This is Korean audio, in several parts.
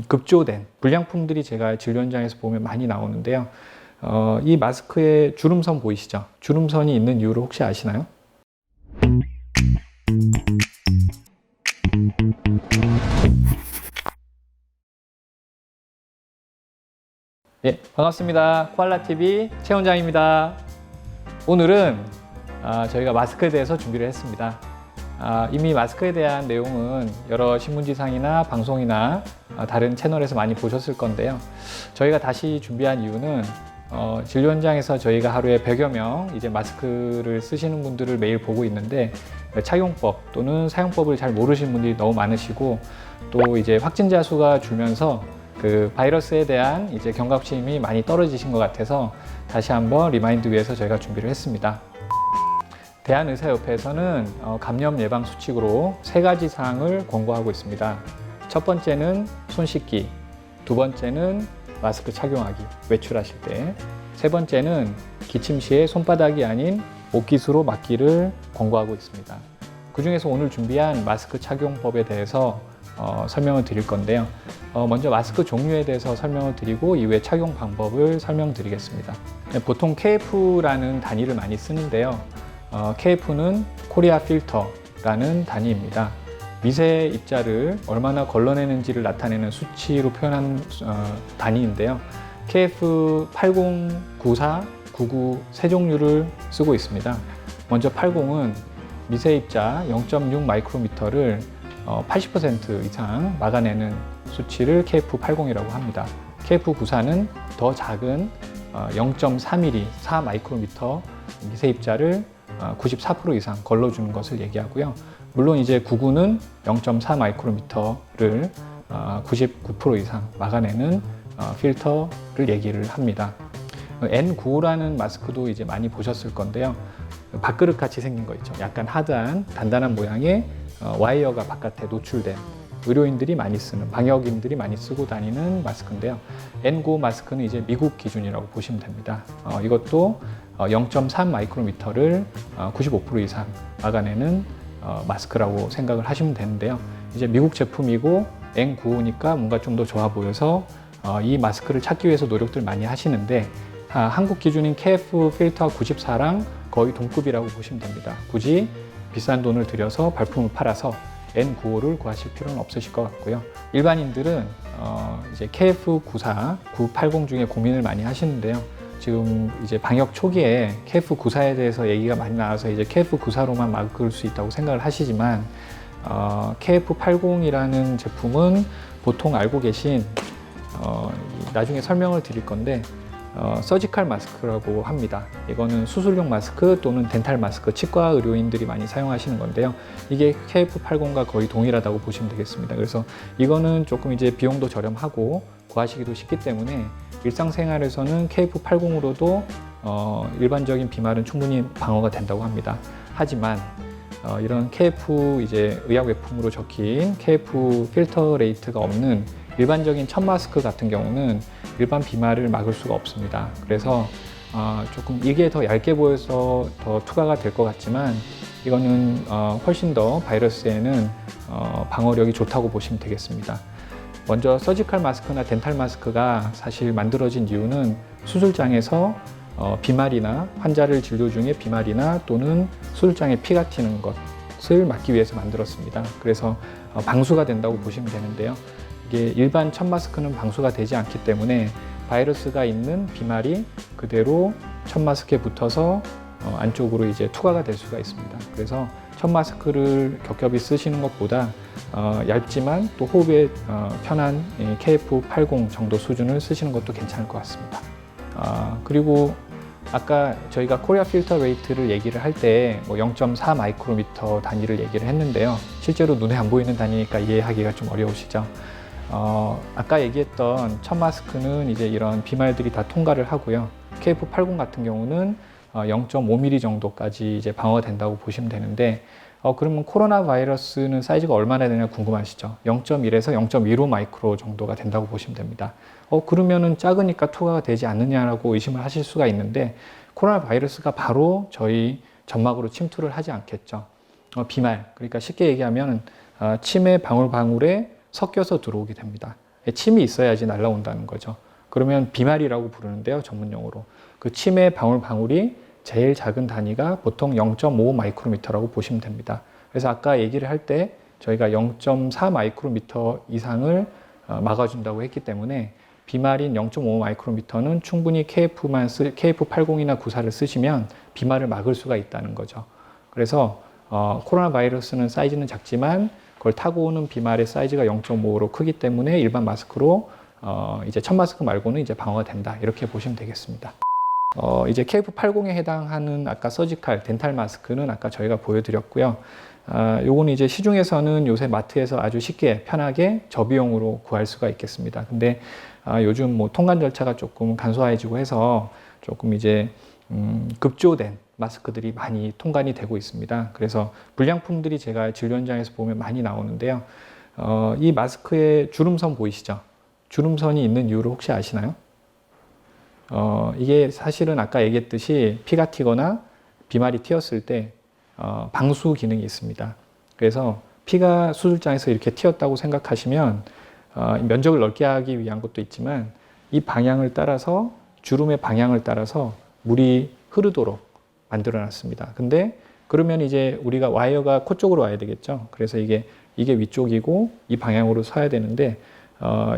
급조된 불량품들이 제가 진료 현장에서 보면 많이 나오는데요. 이 마스크에 주름선 보이시죠? 주름선이 있는 이유를 혹시 아시나요? 예, 반갑습니다. 코알라TV 최 원장입니다. 오늘은 저희가 마스크에 대해서 준비를 했습니다. 이미 마스크에 대한 내용은 여러 신문지상이나 방송이나 다른 채널에서 많이 보셨을 건데요. 저희가 다시 준비한 이유는 진료 현장에서 저희가 하루에 100여 명 이제 마스크를 쓰시는 분들을 매일 보고 있는데 착용법 또는 사용법을 잘 모르시는 분들이 너무 많으시고 또 이제 확진자 수가 줄면서 그 바이러스에 대한 이제 경각심이 많이 떨어지신 것 같아서 다시 한번 리마인드 위해서 저희가 준비를 했습니다. 대한의사협회에서는 감염 예방 수칙으로 3가지 사항을 권고하고 있습니다. 첫 번째는 손 씻기, 두 번째는 마스크 착용하기, 외출하실 때, 세 번째는 기침 시에 손바닥이 아닌 옷깃으로 막기를 권고하고 있습니다. 그 중에서 오늘 준비한 마스크 착용법에 대해서 설명을 드릴 건데요. 먼저 마스크 종류에 대해서 설명을 드리고 이후에 착용 방법을 설명드리겠습니다. 보통 KF라는 단위를 많이 쓰는데요. KF는 코리아 필터라는 단위입니다. 미세 입자를 얼마나 걸러내는지를 나타내는 수치로 표현한 단위인데요. KF 80, 94, 99 세 종류를 쓰고 있습니다. 먼저 80은 미세 입자 0.6 마이크로미터를 80% 이상 막아내는 수치를 KF80이라고 합니다. KF94는 더 작은 0.3mm, 4 마이크로미터 미세 입자를 94% 이상 걸러주는 것을 얘기하고요. 물론 이제 99는 0.4 마이크로미터를 99% 이상 막아내는 필터를 얘기를 합니다. N95라는 마스크도 이제 많이 보셨을 건데요. 밥그릇 같이 생긴 거 있죠. 약간 하드한 단단한 모양의 와이어가 바깥에 노출된 의료인들이 많이 쓰는, 방역인들이 많이 쓰고 다니는 마스크인데요. N95 마스크는 이제 미국 기준이라고 보시면 됩니다. 이것도 0.3 마이크로미터를 95% 이상 막아내는 마스크라고 생각을 하시면 되는데요. 이제 미국 제품이고 N95니까 뭔가 좀 더 좋아 보여서 이 마스크를 찾기 위해서 노력들 많이 하시는데 한국 기준인 KF 필터 94랑 거의 동급이라고 보시면 됩니다. 굳이 비싼 돈을 들여서 발품을 팔아서 N95를 구하실 필요는 없으실 것 같고요. 일반인들은 이제 KF94, 980 중에 고민을 많이 하시는데요. 지금 이제 방역 초기에 KF94에 대해서 얘기가 많이 나와서 이제 KF94로만 막을 수 있다고 생각을 하시지만 KF80이라는 제품은 보통 알고 계신 나중에 설명을 드릴 건데 서지컬 마스크라고 합니다. 이거는 수술용 마스크 또는 덴탈 마스크, 치과 의료인들이 많이 사용하시는 건데요. 이게 KF80과 거의 동일하다고 보시면 되겠습니다. 그래서 이거는 조금 이제 비용도 저렴하고 구하시기도 쉽기 때문에 일상생활에서는 KF80으로도 일반적인 비말은 충분히 방어가 된다고 합니다. 하지만 이런 KF 이제 의약외품으로 적힌 KF 필터 레이트가 없는 일반적인 천 마스크 같은 경우는 일반 비말을 막을 수가 없습니다. 그래서 조금 이게 더 얇게 보여서 더 투과가 될 것 같지만 이거는 훨씬 더 바이러스에는 방어력이 좋다고 보시면 되겠습니다. 먼저 서지컬 마스크나 덴탈 마스크가 사실 만들어진 이유는 수술장에서 비말이나 환자를 진료 중에 비말이나 또는 수술장에 피가 튀는 것을 막기 위해서 만들었습니다. 그래서 방수가 된다고 보시면 되는데요. 이게 일반 천 마스크는 방수가 되지 않기 때문에 바이러스가 있는 비말이 그대로 천 마스크에 붙어서 안쪽으로 이제 투과가 될 수가 있습니다. 그래서 천 마스크를 겹겹이 쓰시는 것보다 얇지만 또 호흡에 편한 KF80 정도 수준을 쓰시는 것도 괜찮을 것 같습니다. 그리고 아까 저희가 코리아 필터 레이트를 얘기를 할 때 뭐 0.4 마이크로미터 단위를 얘기를 했는데요. 실제로 눈에 안 보이는 단위니까 이해하기가 좀 어려우시죠? 아까 얘기했던 천 마스크는 이제 이런 비말들이 다 통과를 하고요. KF80 같은 경우는 0.5mm 정도까지 이제 방어가 된다고 보시면 되는데 그러면 코로나 바이러스는 사이즈가 얼마나 되냐 궁금하시죠? 0.1에서 0.15 마이크로 정도가 된다고 보시면 됩니다. 그러면은 작으니까 투과가 되지 않느냐라고 의심을 하실 수가 있는데 코로나 바이러스가 바로 저희 점막으로 침투를 하지 않겠죠. 비말, 그러니까 쉽게 얘기하면 침의 방울방울에 섞여서 들어오게 됩니다. 침이 있어야지 날아온다는 거죠. 그러면 비말이라고 부르는데요, 전문용어로. 그 침의 방울방울이 제일 작은 단위가 보통 0.5 마이크로미터라고 보시면 됩니다. 그래서 아까 얘기를 할 때 저희가 0.4 마이크로미터 이상을 막아준다고 했기 때문에 비말인 0.5 마이크로미터는 충분히 KF80이나 94를 쓰시면 비말을 막을 수가 있다는 거죠. 그래서 코로나 바이러스는 사이즈는 작지만 그걸 타고 오는 비말의 사이즈가 0.5로 크기 때문에 일반 마스크로 이제 첫 마스크 말고는 이제 방어가 된다. 이렇게 보시면 되겠습니다. 이제 KF80에 해당하는 아까 서지칼, 덴탈 마스크는 아까 저희가 보여드렸고요. 요거는 이제 시중에서는 요새 마트에서 아주 쉽게 편하게 저비용으로 구할 수가 있겠습니다. 근데 요즘 뭐 통관 절차가 조금 간소해지고 해서 조금 이제 급조된 마스크들이 많이 통관이 되고 있습니다. 그래서 불량품들이 제가 진료 현장에서 보면 많이 나오는데요. 이 마스크에 주름선 보이시죠? 주름선이 있는 이유를 혹시 아시나요? 이게 사실은 아까 얘기했듯이 피가 튀거나 비말이 튀었을 때 방수 기능이 있습니다. 그래서 피가 수술장에서 이렇게 튀었다고 생각하시면 면적을 넓게 하기 위한 것도 있지만 이 방향을 따라서 주름의 방향을 따라서 물이 흐르도록 만들어 놨습니다. 근데 그러면 이제 우리가 와이어가 코 쪽으로 와야 되겠죠. 그래서 이게 위쪽이고 이 방향으로 서야 되는데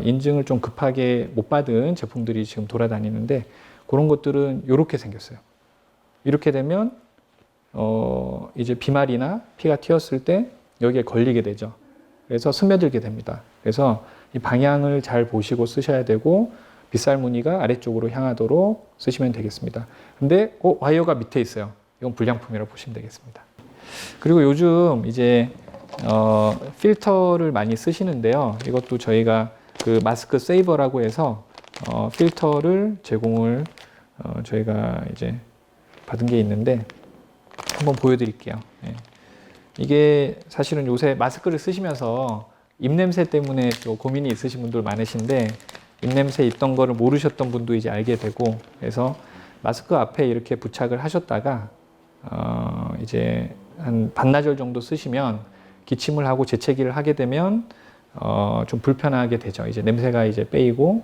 인증을 좀 급하게 못 받은 제품들이 지금 돌아다니는데 그런 것들은 이렇게 생겼어요. 이렇게 되면 이제 비말이나 피가 튀었을 때 여기에 걸리게 되죠. 그래서 스며들게 됩니다. 그래서 이 방향을 잘 보시고 쓰셔야 되고 빗살 무늬가 아래쪽으로 향하도록 쓰시면 되겠습니다. 근데 와이어가 밑에 있어요. 이건 불량품이라고 보시면 되겠습니다. 그리고 요즘 이제 필터를 많이 쓰시는데요. 이것도 저희가 그 마스크 세이버라고 해서 필터를 제공을 저희가 이제 받은 게 있는데 한번 보여드릴게요. 예. 이게 사실은 요새 마스크를 쓰시면서 입냄새 때문에 또 고민이 있으신 분들 많으신데 입냄새 있던 거를 모르셨던 분도 이제 알게 되고 그래서 마스크 앞에 이렇게 부착을 하셨다가 이제 한 반나절 정도 쓰시면 기침을 하고 재채기를 하게 되면 좀 불편하게 되죠. 이제 냄새가 이제 빼이고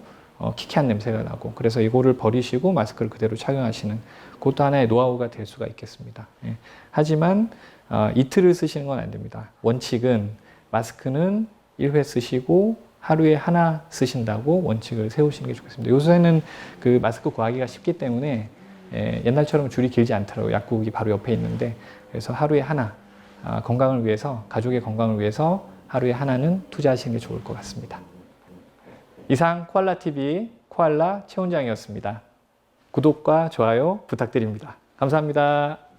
키키한 냄새가 나고 그래서 이거를 버리시고 마스크를 그대로 착용하시는 그것도 하나의 노하우가 될 수가 있겠습니다. 예. 하지만 이틀을 쓰시는 건 안 됩니다. 원칙은 마스크는 1회 쓰시고 하루에 하나 쓰신다고 원칙을 세우시는 게 좋겠습니다. 요새는 그 마스크 구하기가 쉽기 때문에 옛날처럼 줄이 길지 않더라고요. 약국이 바로 옆에 있는데 그래서 하루에 하나 건강을 위해서 가족의 건강을 위해서 하루에 하나는 투자하시는 게 좋을 것 같습니다. 이상 코알라TV 코알라 최원장이었습니다. 구독과 좋아요 부탁드립니다. 감사합니다.